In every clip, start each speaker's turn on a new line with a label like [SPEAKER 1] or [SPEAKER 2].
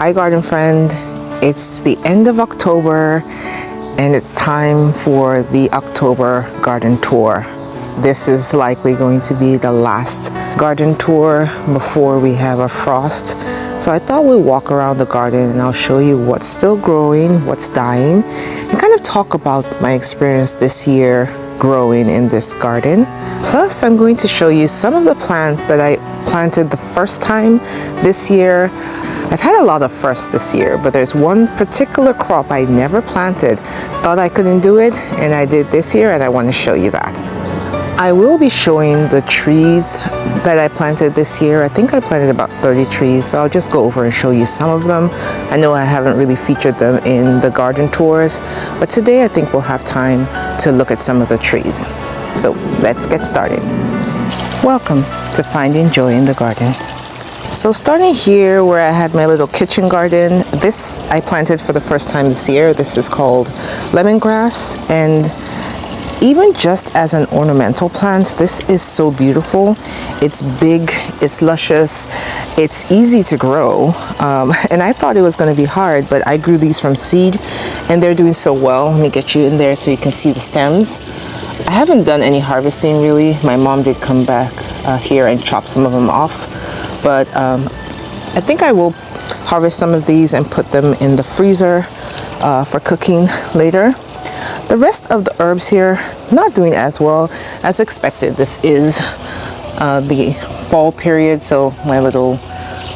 [SPEAKER 1] Hi garden friend, it's the end of October and it's time for the October garden tour. This is likely going to be the last garden tour before we have a frost. So I thought we'd walk around the garden and I'll show you what's still growing, what's dying, and kind of talk about my experience this year growing in this garden. Plus, I'm going to show you some of the plants that I planted the first time this year. I've had a lot of firsts this year, but there's one particular crop I never planted. Thought I couldn't do it, and I did this year, and I want to show you that. I will be showing the trees that I planted this year. I think I planted about 30 trees, so I'll just go over and show you some of them. I know I haven't really featured them in the garden tours, but today I think we'll have time to look at some of the trees. So let's get started. Welcome to Finding Joy in the Garden. So starting here where I had my little kitchen garden, this I planted for the first time this year. This is called lemongrass, and even just as an ornamental plant, this is so beautiful. It's big, it's luscious, it's easy to grow. And I thought it was going to be hard, but I grew these from seed and they're doing so well. Let me get you in there so you can see the stems. I haven't done any harvesting really. My mom did come back here and chop some of them off. But I think I will harvest some of these and put them in the freezer for cooking later. The rest of the herbs here, not doing as well as expected. This is the fall period, so my little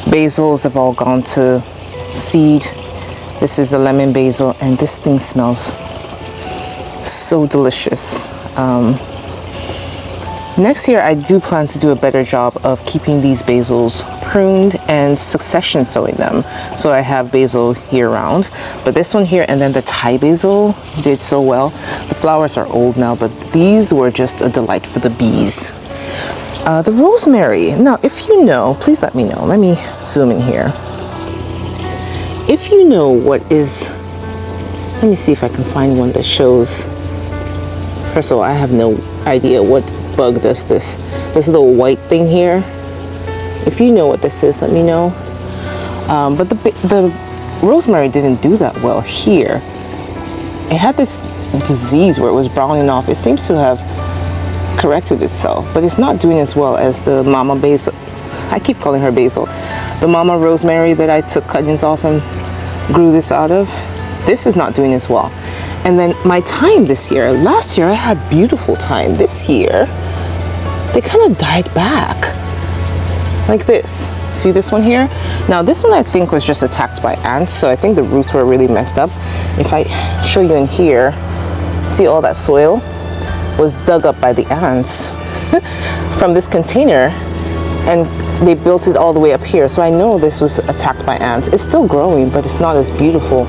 [SPEAKER 1] basils have all gone to seed. This is the lemon basil, and this thing smells so delicious. Next year, I do plan to do a better job of keeping these basils pruned and succession sowing them. So I have basil year round, but this one here and then the Thai basil did so well. The flowers are old now, but these were just a delight for the bees. The rosemary, now if you know, please let me know. Let me zoom in here. If you know what is, let me see if I can find one that shows. First of all, I have no idea what bug does this little white thing here. If you know what this is, let me know. But the rosemary didn't do that well here. It had this disease where it was browning off. It seems to have corrected itself, but it's not doing as well as the mama basil. I keep calling her basil. The mama rosemary that I took cuttings off and grew this out of. This is not doing as well. And then my thyme this year, last year I had beautiful thyme. This year, they kind of died back. Like this. See this one here? Now this one I think was just attacked by ants, so I think the roots were really messed up. If I show you in here, see all that soil was dug up by the ants from this container, and they built it all the way up here. So I know this was attacked by ants. It's still growing, but it's not as beautiful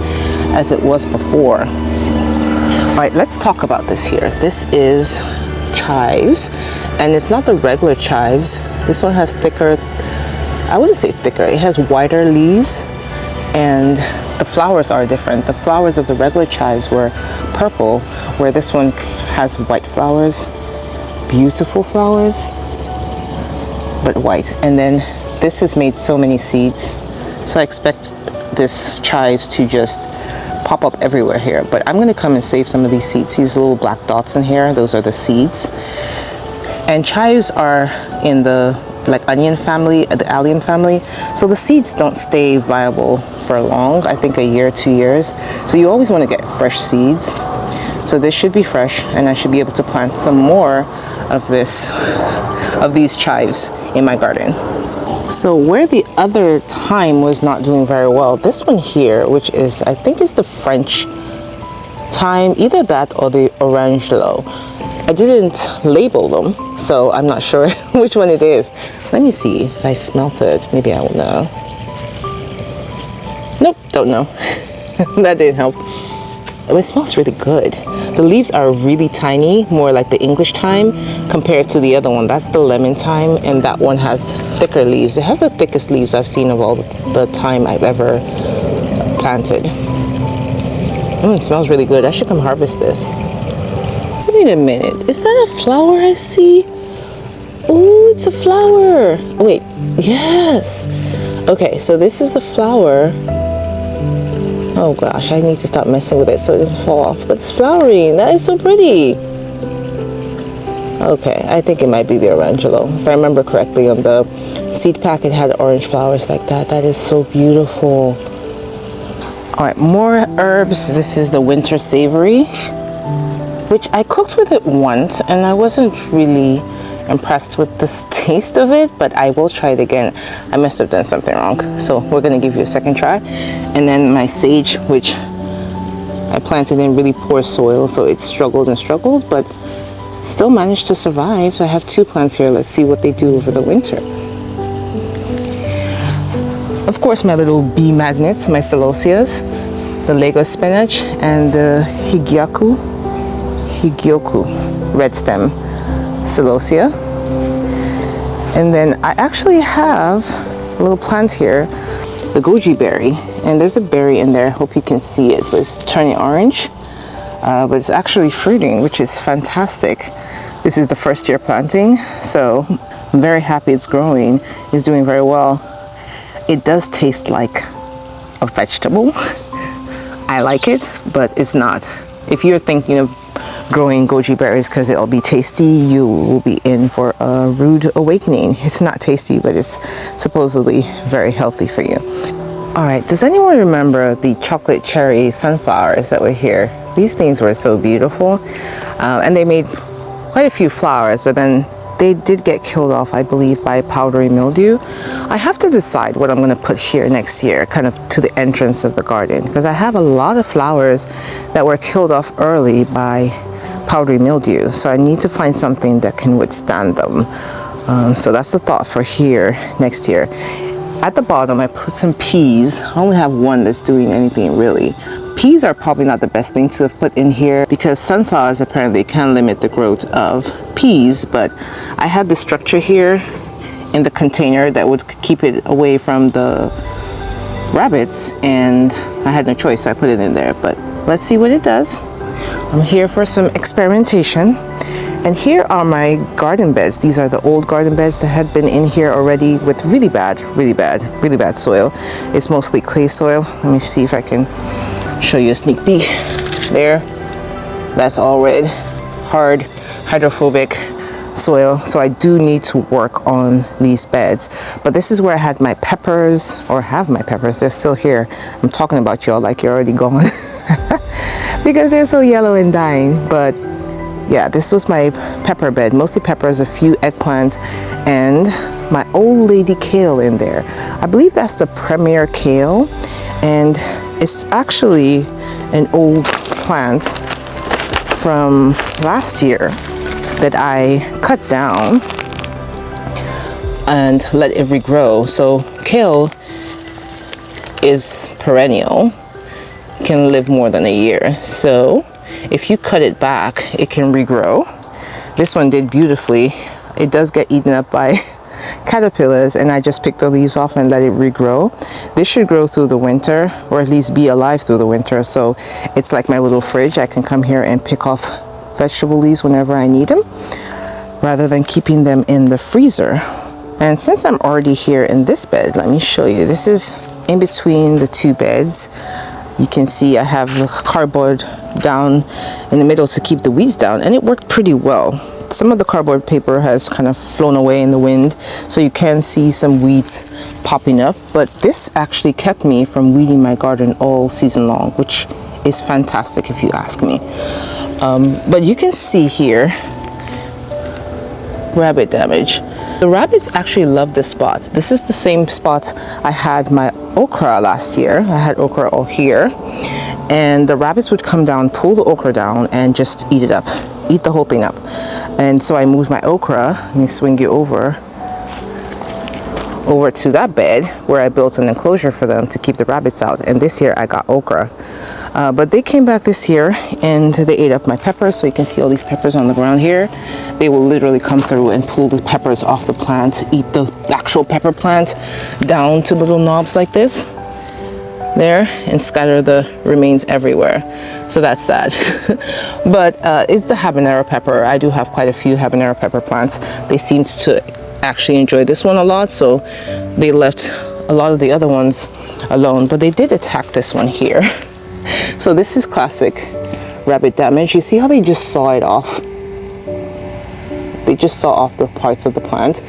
[SPEAKER 1] as it was before. All right, let's talk about this here. This is chives, and it's not the regular chives. This one has thicker, I wouldn't say thicker, it has wider leaves, and the flowers are different. The flowers of the regular chives were purple, where this one has white flowers, beautiful flowers, but white. And then this has made so many seeds, so I expect this chives to just pop up everywhere here. But I'm going to come and save some of these seeds. These little black dots in here, those are the seeds. And chives are in the like onion family, the allium family, so the seeds don't stay viable for long. I think a year, 2 years. So you always want to get fresh seeds. So this should be fresh, and I should be able to plant some more of these chives in my garden. So where the other thyme was not doing very well, this one here, which is, I think is the French thyme, either that or the Orangelo. I didn't label them, so I'm not sure which one it is. Let me see if I smelt it. Maybe I will know. Nope, don't know. That didn't help. Oh, it smells really good. The leaves are really tiny, more like the English thyme compared to the other one. That's the lemon thyme, and that one has thicker leaves. It has the thickest leaves I've seen of all the thyme I've ever planted. It smells really good. I should come harvest this. Wait a minute. Is that a flower I see? Oh, it's a flower. Oh, wait. Yes. Okay, so this is a flower. Oh gosh, I need to stop messing with it so it doesn't fall off. But it's flowering. That is so pretty. Okay, I think it might be the Orangelo. If I remember correctly, on the seed pack it had orange flowers like that. That is so beautiful. All right, more herbs. This is the winter savory, which I cooked with it once and I wasn't really impressed with the taste of it, but I will try it again. I must have done something wrong, so we're gonna give you a second try. And then my sage, which I planted in really poor soil, so it struggled and struggled, but still managed to survive. So I have 2 plants here. Let's see what they do over the winter. Of course, my little bee magnets, my celosias, the Lego spinach, and the higioku red stem celosia. And then I actually have a little plant here, the goji berry, and there's a berry in there. Hope you can see it, but it's turning orange, but it's actually fruiting, which is fantastic. This is the first year planting, so I'm very happy it's growing. It's doing very well. It does taste like a vegetable. I like it, but it's not. If you're thinking of growing goji berries because it'll be tasty, you will be in for a rude awakening. It's not tasty, but it's supposedly very healthy for you. All right, does anyone remember the chocolate cherry sunflowers that were here? These things were so beautiful, and they made quite a few flowers, but then they did get killed off, I believe, by powdery mildew. I have to decide what I'm going to put here next year, kind of to the entrance of the garden, because I have a lot of flowers that were killed off early by powdery mildew, so I need to find something that can withstand them. So that's the thought for here next year. At the bottom I put some peas. I only have one that's doing anything really. Peas are probably not the best thing to have put in here because sunflowers apparently can limit the growth of peas, but I had the structure here in the container that would keep it away from the rabbits, and I had no choice, so I put it in there. But let's see what it does. I'm here for some experimentation. And here are my garden beds. These are the old garden beds that had been in here already with really bad soil. It's mostly clay soil. Let me see if I can show you a sneak peek. There, that's all red, hard, hydrophobic soil. So I do need to work on these beds. But this is where I had my peppers, or have my peppers. They're still here. I'm talking about y'all like you're already gone because they're so yellow and dying. But yeah, this was my pepper bed, mostly peppers, a few eggplant, and my old lady kale in there. I believe that's the premier kale, and it's actually an old plant from last year that I cut down and let it regrow. So kale is perennial, can live more than a year. So if you cut it back, it can regrow. This one did beautifully. It does get eaten up by caterpillars, and I just picked the leaves off and let it regrow. This should grow through the winter, or at least be alive through the winter. So it's like my little fridge. I can come here and pick off vegetable leaves whenever I need them, rather than keeping them in the freezer. And since I'm already here in this bed, let me show you. This is in between the 2 beds. You can see I have the cardboard down in the middle to keep the weeds down, and it worked pretty well. Some of the cardboard paper has kind of flown away in the wind, so you can see some weeds popping up, but this actually kept me from weeding my garden all season long, which is fantastic if you ask me. But you can see here rabbit damage. The rabbits actually love this spot. This is the same spot I had my okra last year. I had okra all here, and the rabbits would come down, pull the okra down, and just eat it up, eat the whole thing up. And so I moved my okra. Let me swing you over to that bed where I built an enclosure for them to keep the rabbits out. And this year I got okra. But they came back this year and they ate up my peppers. So you can see all these peppers on the ground here. They will literally come through and pull the peppers off the plant, eat the actual pepper plant down to little knobs like this there, and scatter the remains everywhere. So that's sad. But it's the habanero pepper. I do have quite a few habanero pepper plants. They seemed to actually enjoy this one a lot, so they left a lot of the other ones alone, but they did attack this one here. So this is classic rabbit damage. You see how they just saw it off? They just saw off the parts of the plant.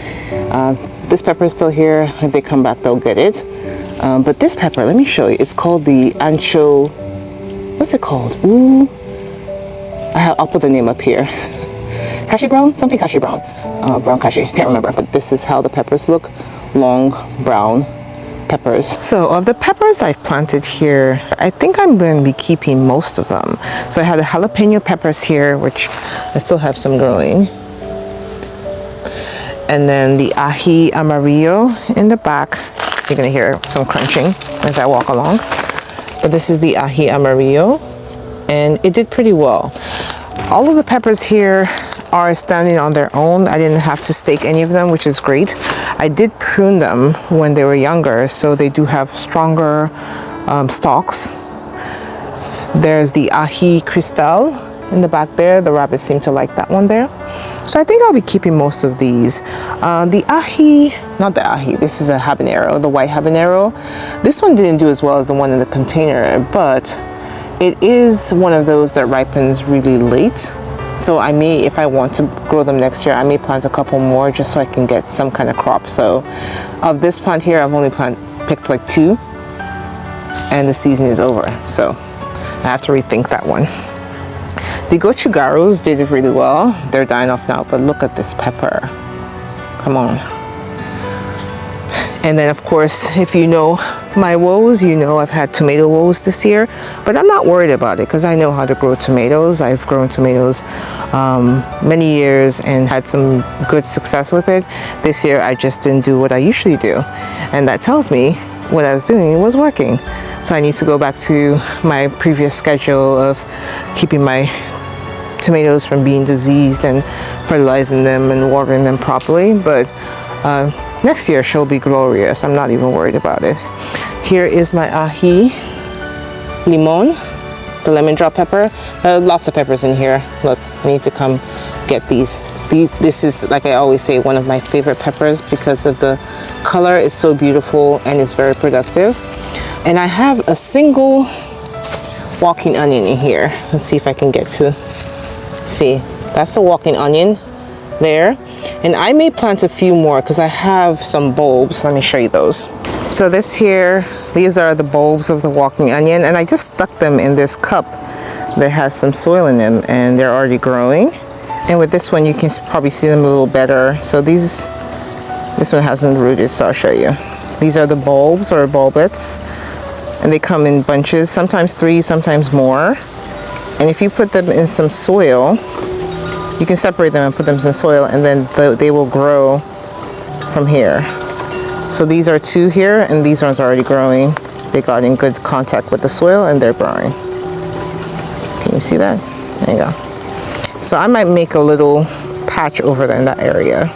[SPEAKER 1] This pepper is still here. If they come back, they'll get it. But this pepper, let me show you. It's called the ancho. What's it called? Ooh, I'll put the name up here. Kashi brown? Something kashi brown. Brown kashi. Can't remember. But this is how the peppers look. Long brown peppers. So of the peppers I've planted here, I think I'm going to be keeping most of them. So I had the jalapeno peppers here, which I still have some growing. And then the ají amarillo in the back. You're gonna hear some crunching as I walk along. But this is the ají amarillo, and it did pretty well. All of the peppers here are standing on their own. I didn't have to stake any of them, which is great. I did prune them when they were younger, so they do have stronger stalks. There's the ají cristal in the back there. The rabbits seem to like that one there. So I think I'll be keeping most of these. The ají, not the ají, this is a habanero, the white habanero. This one didn't do as well as the one in the container, but it is one of those that ripens really late. So I may, if I want to grow them next year, I may plant a couple more just so I can get some kind of crop. So of this plant here, I've only picked like 2, and the season is over. So I have to rethink that one. The gochugaros did really well. They're dying off now, but look at this pepper. Come on. And then of course, if you know my woes, you know I've had tomato woes this year, but I'm not worried about it because I know how to grow tomatoes. I've grown tomatoes many years and had some good success with it. This year I just didn't do what I usually do, and that tells me what I was doing was working. So I need to go back to my previous schedule of keeping my tomatoes from being diseased and fertilizing them and watering them properly. But next year she'll be glorious. I'm not even worried about it. Here is my ají limon, the lemon drop pepper. Lots of peppers in here. Look, I need to come get these. This is, like I always say, one of my favorite peppers because of the color. It's so beautiful and it's very productive. And I have a single walking onion in here. Let's see if I can get to see. That's the walking onion there. And I may plant a few more because I have some bulbs. Let me show you those. So this here, these are the bulbs of the walking onion, and I just stuck them in this cup that has some soil in them, and they're already growing. And with this one, you can probably see them a little better. So this one hasn't rooted, so I'll show you. These are the bulbs or bulblets, and they come in bunches, sometimes 3, sometimes more. And if you put them in some soil, you can separate them and put them in some soil, and then they will grow from here. So these are 2 here, and these ones are already growing. They got in good contact with the soil and they're growing. Can you see that? There you go. So I might make a little patch over there in that area.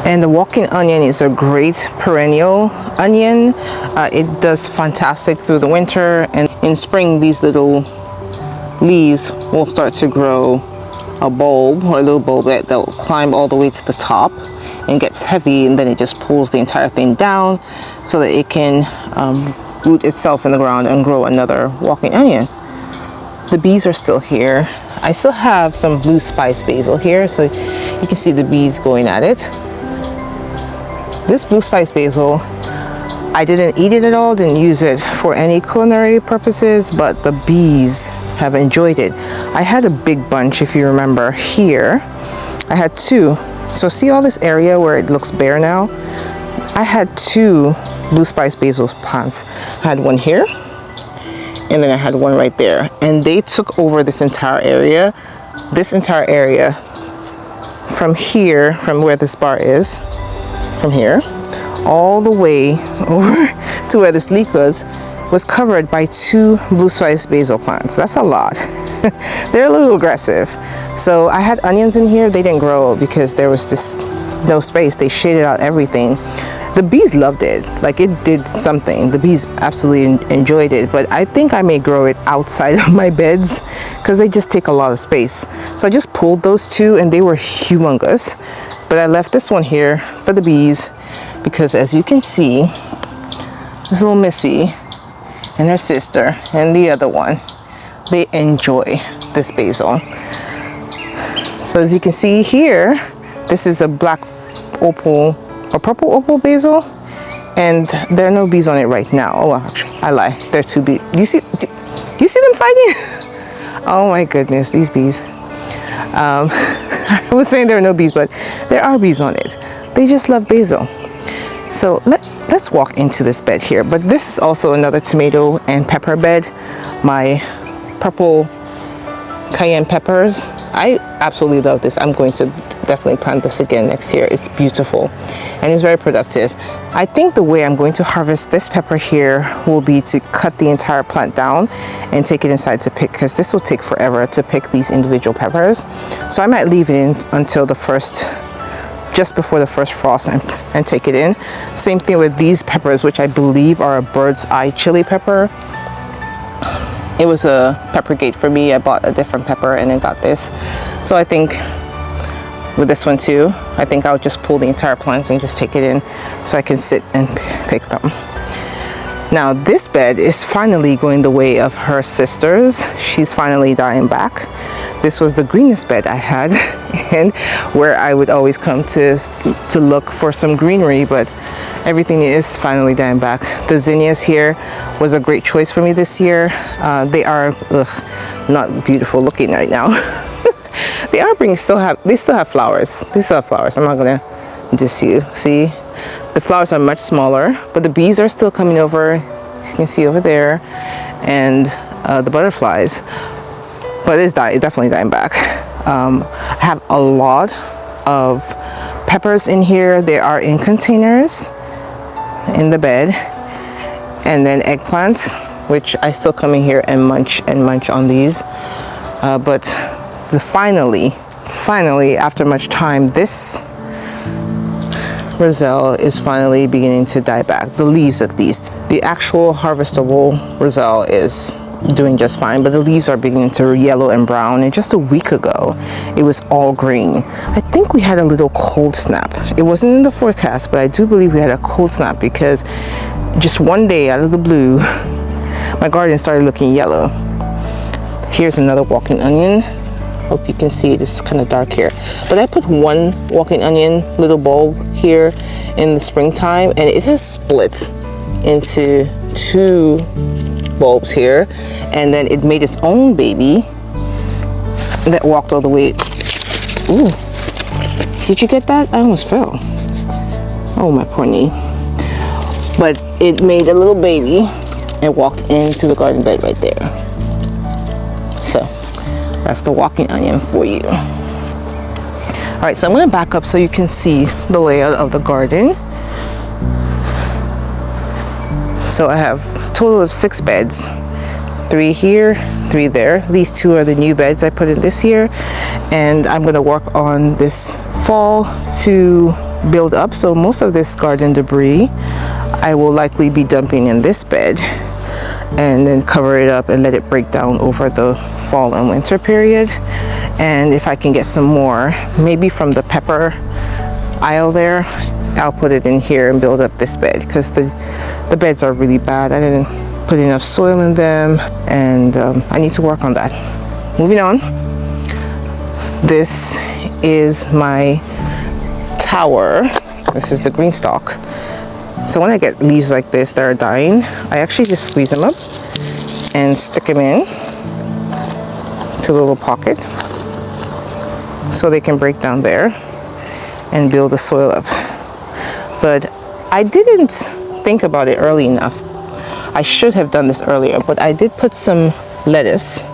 [SPEAKER 1] And the walking onion is a great perennial onion. It does fantastic through the winter, and in spring these little leaves will start to grow a bulb or a little bulbet that will climb all the way to the top and gets heavy, and then it just pulls the entire thing down so that it can root itself in the ground and grow another walking onion. The bees are still here. I still have some blue spice basil here, so you can see the bees going at it. This blue spice basil, I didn't eat it at all, didn't use it for any culinary purposes, but the bees have enjoyed it. I had a big bunch, if you remember, here. I had 2. So see all this area where it looks bare now? I had 2 blue spice basil plants. I had one here, and then I had one right there. And they took over this entire area. This entire area from here, from where this bar is, from here, all the way over to where this leek was covered by 2 blue spice basil plants. That's a lot. They're a little aggressive. So I had onions in here. They didn't grow because there was just no space. They shaded out everything. The bees loved it. Like, it did something. The bees absolutely enjoyed it, but I think I may grow it outside of my beds because they just take a lot of space. So I just pulled those 2 and they were humongous, but I left this one here for the bees because, as you can see, this little Missy and her sister and the other one, they enjoy this basil. So as you can see here, this is a black opal or purple opal basil, and there are no bees on it right now. Oh, actually, I lie. There are 2 bees. You see them fighting? Oh my goodness, these bees. I was saying there are no bees, but there are bees on it. They just love basil. So let's walk into this bed here. But this is also another tomato and pepper bed. My purple cayenne peppers. I absolutely love this. I'm going to definitely plant this again next year. It's beautiful and it's very productive. I think the way I'm going to harvest this pepper here will be to cut the entire plant down and take it inside to pick, because this will take forever to pick these individual peppers. So I might leave it in until just before the first frost and take it in. Same thing with these peppers, which I believe are a bird's eye chili pepper. It was a pepper gate for me. I bought a different pepper and then got this. So I think with this one too, I think I'll just pull the entire plants and just take it in so I can sit and pick them. Now this bed is finally going the way of her sisters. She's finally dying back. This was the greenest bed I had and where I would always come to look for some greenery, but everything is finally dying back. The zinnias here was a great choice for me this year. They are not beautiful looking right now. They still have flowers. They still have flowers. I'm not gonna diss you. See, the flowers are much smaller, but the bees are still coming over. You can see over there, and the butterflies. But it's definitely dying back. I have a lot of peppers in here. They are in containers in the bed, and then eggplants, which I still come in here and munch on these. But finally, after much time, this roselle is finally beginning to die back. The leaves, at least. The actual harvestable roselle is doing just fine, but the leaves are beginning to yellow and brown, and just a week ago it was all green. I think we had a little cold snap. It wasn't in the forecast, but I do believe we had a cold snap, because just one day out of the blue my garden started looking yellow. Here's another walking onion. Hope you can see it. It's kind of dark here, but I put one walking onion little bulb here in the springtime, and it has split into 2 bulbs here, and then it made its own baby that walked all the way. Ooh, did you get that? I almost fell. Oh, my poor knee. But it made a little baby and walked into the garden bed right there. So that's the walking onion for you. All right, so I'm going to back up so you can see the layout of the garden. So I have a total of 6 beds, 3 here, 3 there. These 2 are the new beds I put in this year, and I'm going to work on this fall to build up. So most of this garden debris I will likely be dumping in this bed and then cover it up and let it break down over the fall and winter period. And if I can get some more, maybe from the pepper aisle there, I'll put it in here and build up this bed, because the beds are really bad. I didn't put enough soil in them, and I need to work on that. Moving on, this is my tower. This is the green stalk. So when I get leaves like this that are dying, I actually just squeeze them up and stick them in to a little pocket so they can break down there and build the soil up. But I didn't think about it early enough. I should have done this earlier, but I did put some lettuce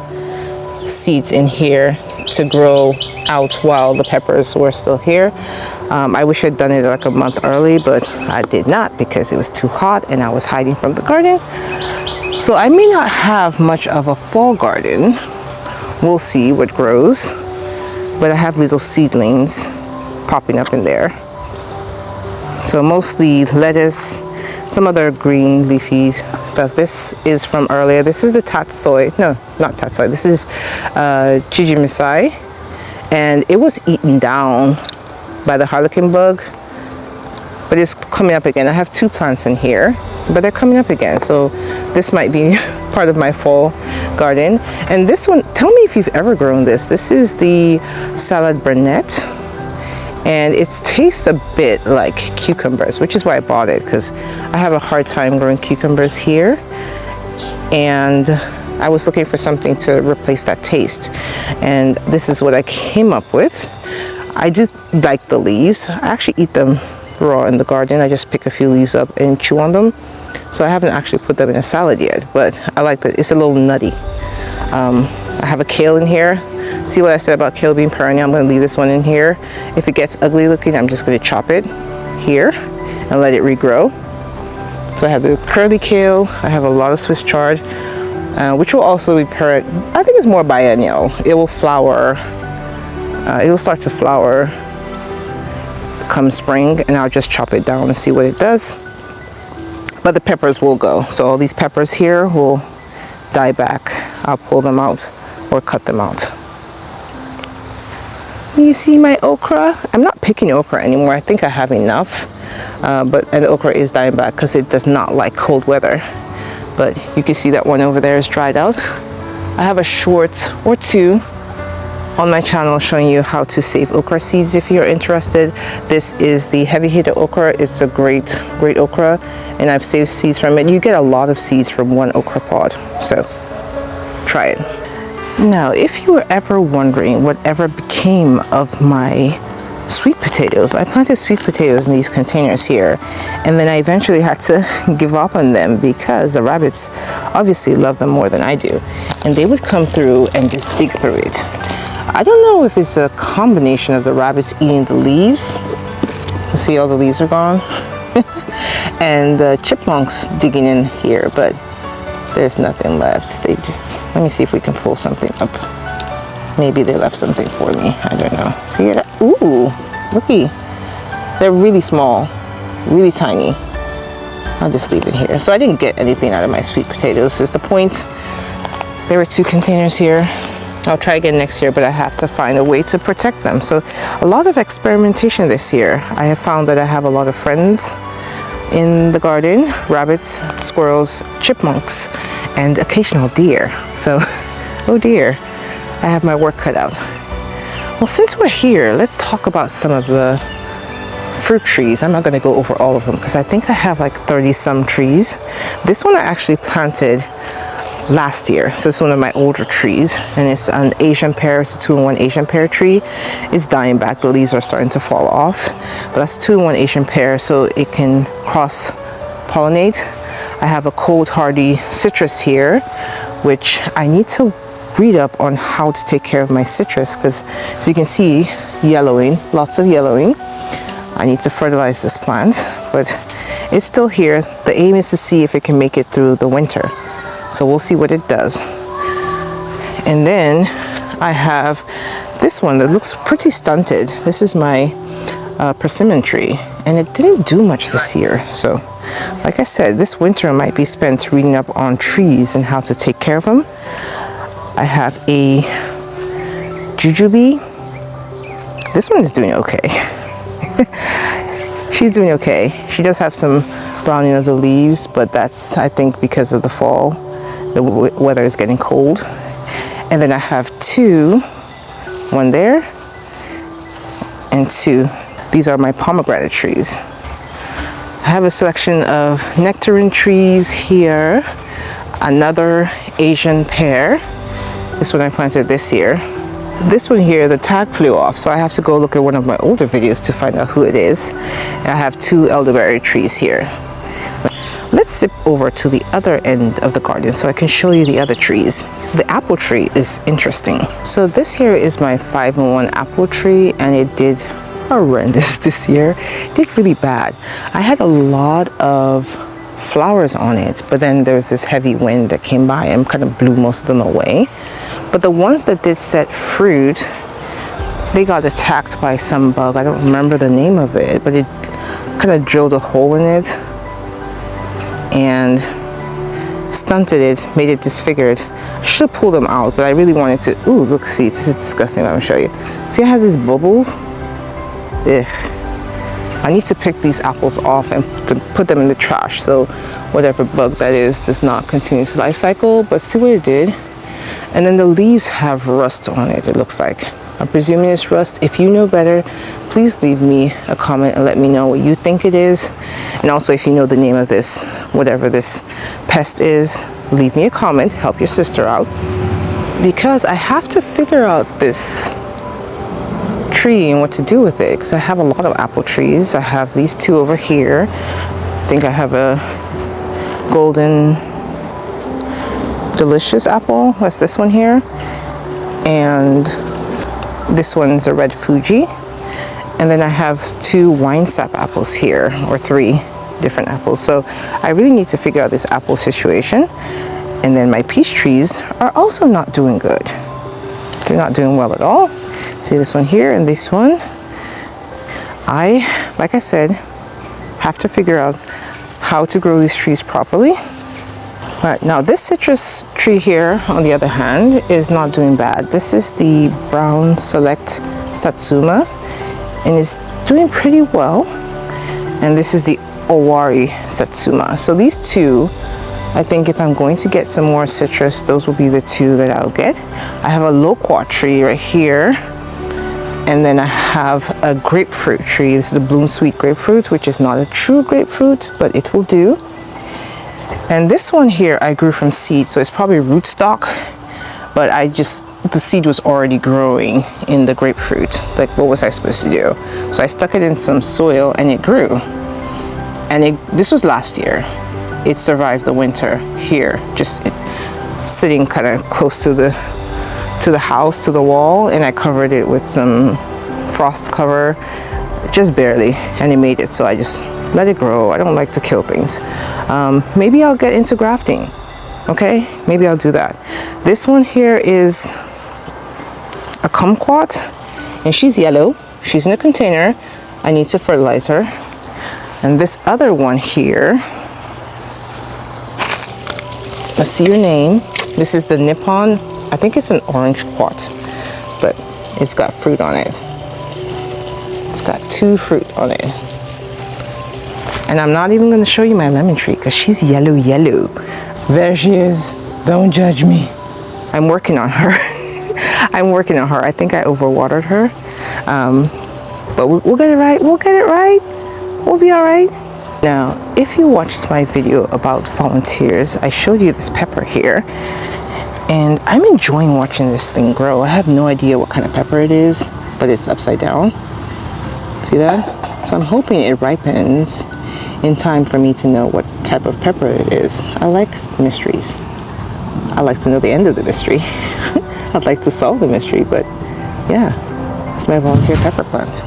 [SPEAKER 1] seeds in here to grow out while the peppers were still here. I wish I'd done it like a month early, but I did not, because it was too hot and I was hiding from the garden. So I may not have much of a fall garden. We'll see what grows, but I have little seedlings popping up in there. So mostly lettuce, some other green leafy stuff. This is from earlier. This is the tatsoi. No, not tatsoi. This is chijimisai, and it was eaten down by the harlequin bug, but it's coming up again. I have 2 plants in here. but they're coming up again. So this might be part of my fall garden. And this one, tell me if you've ever grown this. This is the salad Burnett, and it tastes a bit like cucumbers, which is why I bought it, because I have a hard time growing cucumbers here, and I was looking for something to replace that taste, and this is what I came up with. I do like the leaves. I actually eat them raw in the garden. I just pick a few leaves up and chew on them. So I haven't actually put them in a salad yet, but I like that. It's a little nutty. I have a kale in here. See what I said about kale being perennial? I'm going to leave this one in here. If it gets ugly looking, I'm just going to chop it here and let it regrow. So I have the curly kale. I have a lot of Swiss chard, which will also be I think it's more biennial. It will flower. It will start to flower come spring, and I'll just chop it down and see what it does. But the peppers will go. So all these peppers here will die back. I'll pull them out or cut them out. You see my okra? I'm not picking okra anymore. I think I have enough. And the okra is dying back because it does not like cold weather. But you can see that one over there is dried out. I have a short or two on my channel showing you how to save okra seeds if you're interested. This is the heavy hitter okra. It's a great okra, and I've saved seeds from it. You get a lot of seeds from one okra pod, so try it. Now, if you were ever wondering whatever became of my sweet potatoes, I planted sweet potatoes in these containers here, and then I eventually had to give up on them because the rabbits obviously love them more than I do, and they would come through and just dig through it. I don't know if it's a combination of the rabbits eating the leaves. You see all the leaves are gone. And the chipmunks digging in here, but there's nothing left. They just, let me see if we can pull something up. Maybe they left something for me. I don't know. See it? Ooh, looky. They're really small, really tiny. I'll just leave it here. So I didn't get anything out of my sweet potatoes is the point. There were 2 containers here. I'll try again next year, but I have to find a way to protect them. So a lot of experimentation this year. I have found that I have a lot of friends in the garden: rabbits, squirrels, chipmunks, and occasional deer. So, oh dear, I have my work cut out. Well, since we're here, let's talk about some of the fruit trees. I'm not going to go over all of them because I think I have like 30 some trees. This one I actually planted last year, so it's one of my older trees, and it's an Asian pear. It's a 2-in-1 Asian pear tree. It's dying back. The leaves are starting to fall off, but that's 2-in-1 Asian pear, so it can cross pollinate. I have a cold hardy citrus here, which I need to read up on how to take care of my citrus, because as you can see, yellowing, lots of yellowing. I need to fertilize this plant, but it's still here. The aim is to see if it can make it through the winter. So we'll see what it does. And then I have this one that looks pretty stunted. This is my persimmon tree, and it didn't do much this year. So like I said, this winter might be spent reading up on trees and how to take care of them. I have a jujube. This one is doing okay. She's doing okay. She does have some browning of the leaves, but that's, I think, because of the fall. The weather is getting cold. And then I have 2, one there and 2. These are my pomegranate trees. I have a selection of nectarine trees here. Another Asian pear. This one I planted this year. This one here, the tag flew off, so I have to go look at one of my older videos to find out who it is. I have 2 elderberry trees here. Let's zip over to the other end of the garden so I can show you the other trees. The apple tree is interesting. So this here is my 5-in-1 apple tree, and it did horrendous this year. It did really bad. I had a lot of flowers on it, but then there was this heavy wind that came by and kind of blew most of them away. But the ones that did set fruit, they got attacked by some bug. I don't remember the name of it, but it kind of drilled a hole in it and stunted it, made it disfigured. I should have pulled them out, but I really wanted to. Ooh, look, see, this is disgusting. I'm gonna show you. See, it has these bubbles. Ugh. I need to pick these apples off and put them in the trash, so whatever bug that is does not continue its life cycle. But see what it did. And then the leaves have rust on it, it looks like. I'm presuming it's rust. If you know better, please leave me a comment and let me know what you think it is. And also, if you know the name of this, whatever this pest is, leave me a comment, help your sister out. Because I have to figure out this tree and what to do with it, because I have a lot of apple trees. I have these two over here. I think I have a golden delicious apple, that's this one here, and this one's a red Fuji, and then I have two wine sap apples here, or three different apples. So I really need to figure out this apple situation. And then my peach trees are also not doing good. They're not doing well at all. See this one here and this one. Like I said, have to figure out how to grow these trees properly. All right, now this citrus tree here, on the other hand, is not doing bad. This is the Brown Select Satsuma, and it's doing pretty well. And this is the Owari Satsuma. So these two, I think if I'm going to get some more citrus, those will be the two that I'll get. I have a loquat tree right here, and then I have a grapefruit tree. This is the Bloom Sweet grapefruit, which is not a true grapefruit, but it will do. And this one here I grew from seed, so it's probably rootstock, but the seed was already growing in the grapefruit. Like, what was I supposed to do? So I stuck it in some soil and it grew. And this was last year. It survived the winter here, just sitting kind of close to the house, to the wall, and I covered it with some frost cover, just barely, and it made it. So I just let it grow. I don't like to kill things. Maybe I'll get into grafting. Okay, maybe I'll do that. This one here is a kumquat, and she's yellow. She's in a container. I need to fertilize her. And this other one here, let's see your name. This is the Nippon. I think it's an orange quat, but it's got fruit on it. It's got 2 fruit on it. And I'm not even going to show you my lemon tree because she's yellow. There she is. Don't judge me. I'm working on her. I'm working on her. I think I overwatered her. But we'll get it right. We'll get it right. We'll be all right. Now, if you watched my video about volunteers, I showed you this pepper here. And I'm enjoying watching this thing grow. I have no idea what kind of pepper it is, but it's upside down. See that? So I'm hoping it ripens in time for me to know what type of pepper it is. I like mysteries. I like to know the end of the mystery. I'd like to solve the mystery, but yeah, it's my volunteer pepper plant.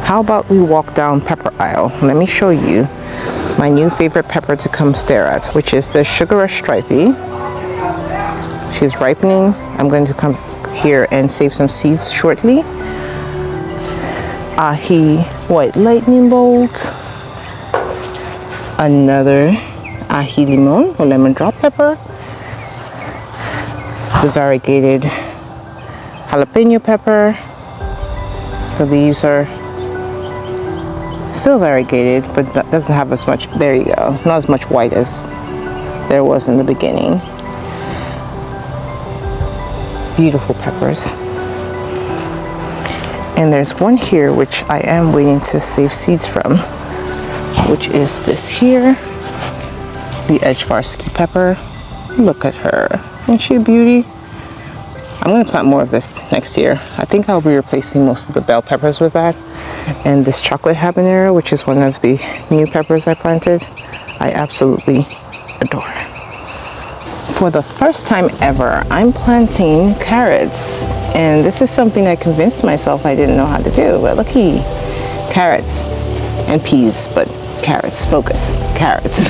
[SPEAKER 1] How about we walk down pepper aisle? Let me show you my new favorite pepper to come stare at, which is the Sugar Rush Stripey. She's ripening. I'm going to come here and save some seeds shortly. Ahi White Lightning Bolt. Another Ahi Limon or lemon drop pepper. The variegated jalapeno pepper. The leaves are still variegated, but doesn't have as much, there you go, not as much white as there was in the beginning. Beautiful peppers. And there's one here which I am waiting to save seeds from, which is this here, the Edgevarsky pepper. Look at her, isn't she a beauty? I'm going to plant more of this next year. I think I'll be replacing most of the bell peppers with that. And this chocolate habanero, which is one of the new peppers I planted, I absolutely adore. For the first time ever, I'm planting carrots. And this is something I convinced myself I didn't know how to do. But looky, carrots and peas, but carrots, focus, carrots.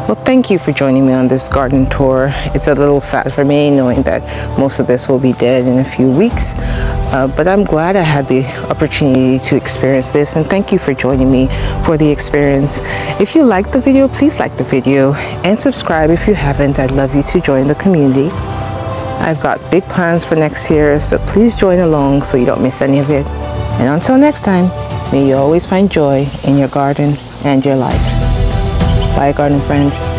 [SPEAKER 1] Well, thank you for joining me on this garden tour. It's a little sad for me knowing that most of this will be dead in a few weeks. But I'm glad I had the opportunity to experience this, and thank you for joining me for the experience. If you liked the video, please like the video and subscribe if you haven't. I'd love you to join the community. I've got big plans for next year, so please join along so you don't miss any of it. And until next time, May you always find joy in your garden and your life. Bye, garden friend.